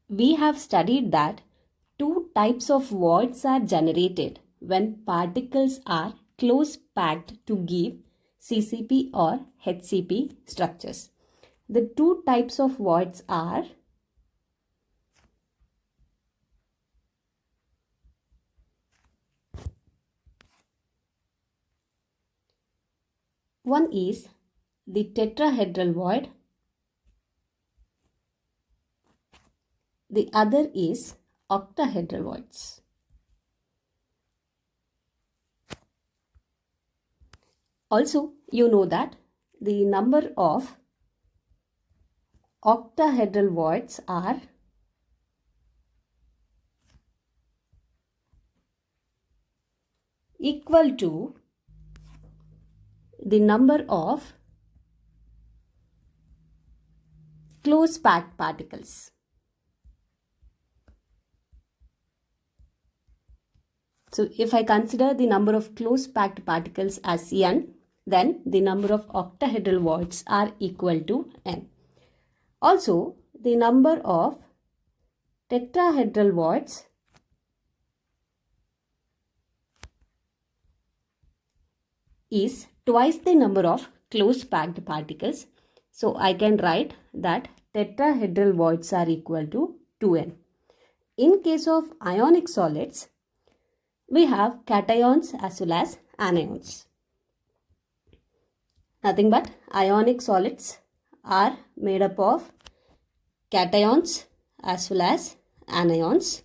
we have studied that two types of voids are generated when particles are close packed to give CCP or HCP structures. The two types of voids are one is the tetrahedral void, the other is octahedral voids. Also, you know that the number of octahedral voids are equal to the number of close packed particles. So if I consider the number of close packed particles as n, then the number of octahedral voids are equal to n. Also, the number of tetrahedral voids is twice the number of close packed particles. So I can write that tetrahedral voids are equal to 2n. In case of ionic solids, we have cations as well as anions. Nothing but ionic solids are made up of cations as well as anions.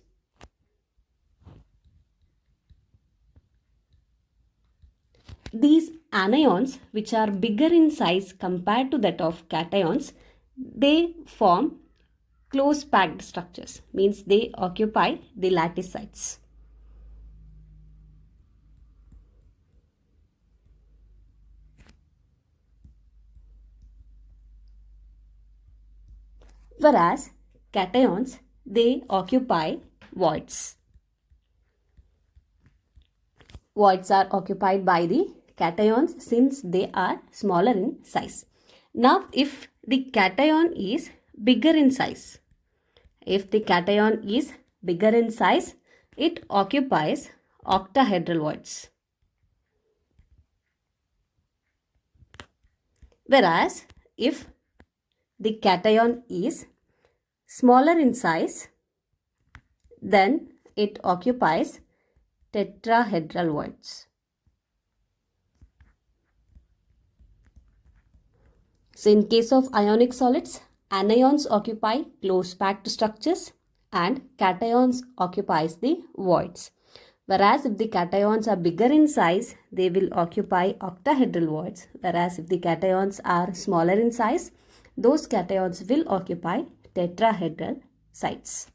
These anions, which are bigger in size compared to that of cations, they form close packed structures, means they occupy the lattice sites. Whereas cations, they occupy voids. Voids are occupied by the cations since they are smaller in size. Now, if the cation is bigger in size, it occupies octahedral voids. Whereas, if the cation is smaller in size, then it occupies tetrahedral voids. So in case of ionic solids, anions occupy close packed structures and cations occupies the voids. Whereas if the cations are bigger in size, they will occupy octahedral voids. Whereas if the cations are smaller in size, those cations will occupy tetrahedral sites.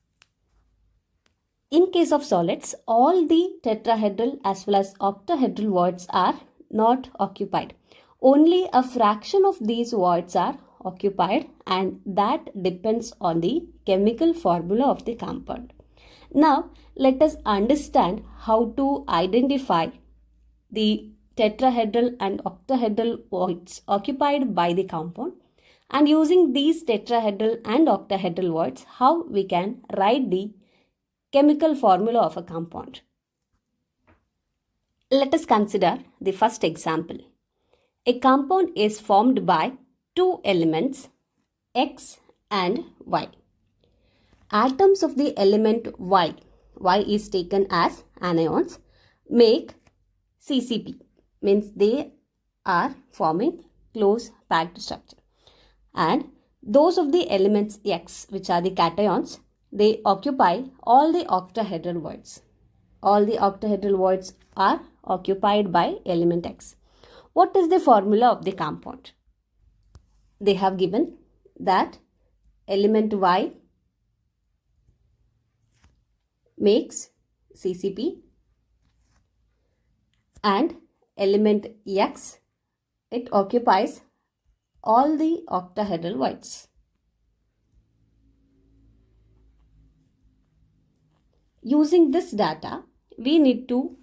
In case of solids, all the tetrahedral as well as octahedral voids are not occupied. Only a fraction of these voids are occupied, and that depends on the chemical formula of the compound. Now, let us understand how to identify the tetrahedral and octahedral voids occupied by the compound, and using these tetrahedral and octahedral voids, how we can write the chemical formula of a compound. Let us consider the first example. A compound is formed by two elements X and Y. Atoms of the element Y is taken as anions, make CCP, means they are forming close packed structure. And those of the elements X, which are the cations, they occupy all the octahedral voids. All the octahedral voids are occupied by element X. What is the formula of the compound? They have given that element Y makes CCP and element X, it occupies all the octahedral voids. Using this data, we need to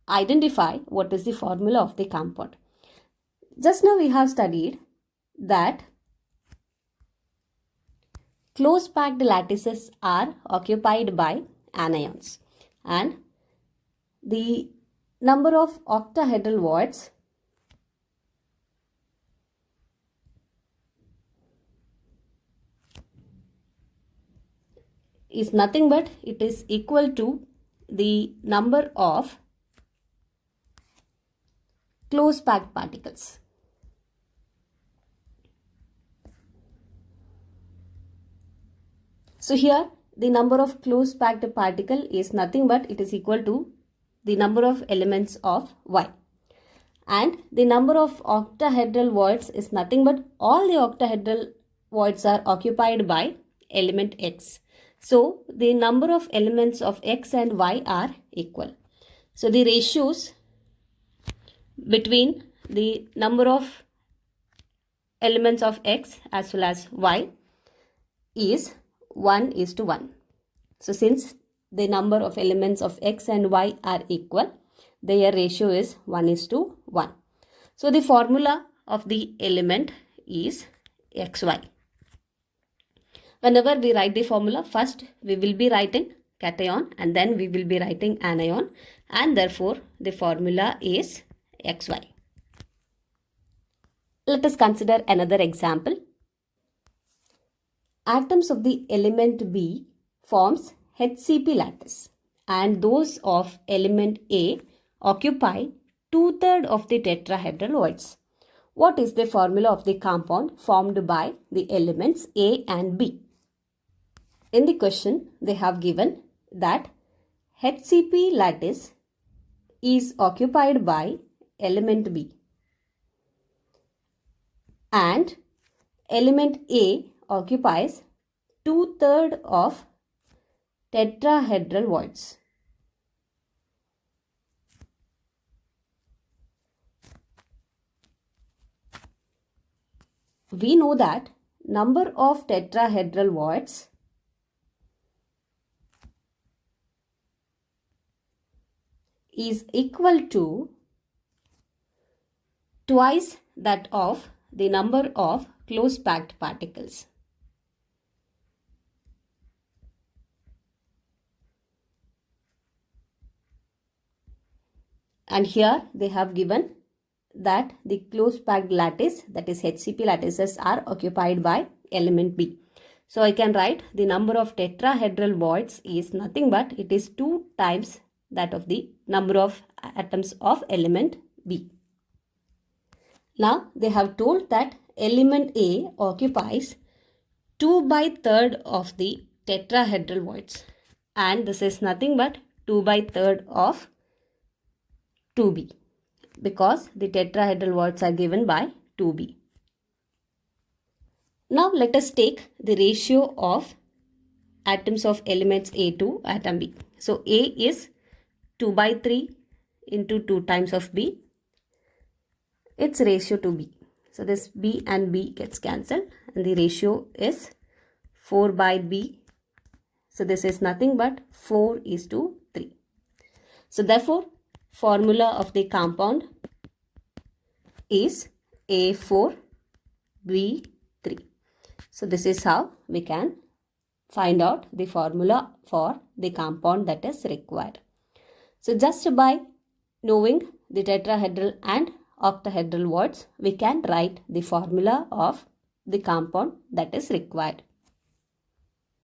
identify what is the formula of the compound. Just now we have studied that close packed lattices are occupied by anions, and the number of octahedral voids is nothing but it is equal to the number of close packed particles. So here the number of close packed particle is nothing but it is equal to the number of elements of Y, and the number of octahedral voids is nothing but all the octahedral voids are occupied by element X. So the number of elements of X and Y are equal. So the ratios between the number of elements of X as well as Y is 1:1. So since the number of elements of X and Y are equal, their ratio is 1:1. So the formula of the element is XY. Whenever we write the formula, first we will be writing cation and then we will be writing anion, and therefore the formula is XY. Let us consider another example. Atoms of the element B forms HCP lattice, and those of element A occupy 2/3 of the tetrahedral voids. What is the formula of the compound formed by the elements A and B? In the question, they have given that HCP lattice is occupied by element B and element A occupies 2/3 of tetrahedral voids. We know that number of tetrahedral voids is equal to twice that of the number of close packed particles. And here they have given that the close packed lattice, that is HCP lattices, are occupied by element B. So I can write the number of tetrahedral voids is nothing but it is 2 times that of the number of atoms of element B. Now they have told that element A occupies 2/3 of the tetrahedral voids, and this is nothing but 2/3 of 2B, because the tetrahedral voids are given by 2B. Now let us take the ratio of atoms of elements A to atom B. So A is 2/3 into 2 times of B. Its ratio to B. So this B and B gets cancelled and the ratio is 4/B. So this is nothing but 4:3. So therefore formula of the compound is A4B3. So this is how we can find out the formula for the compound that is required. So just by knowing the tetrahedral and octahedral voids, we can write the formula of the compound that is required.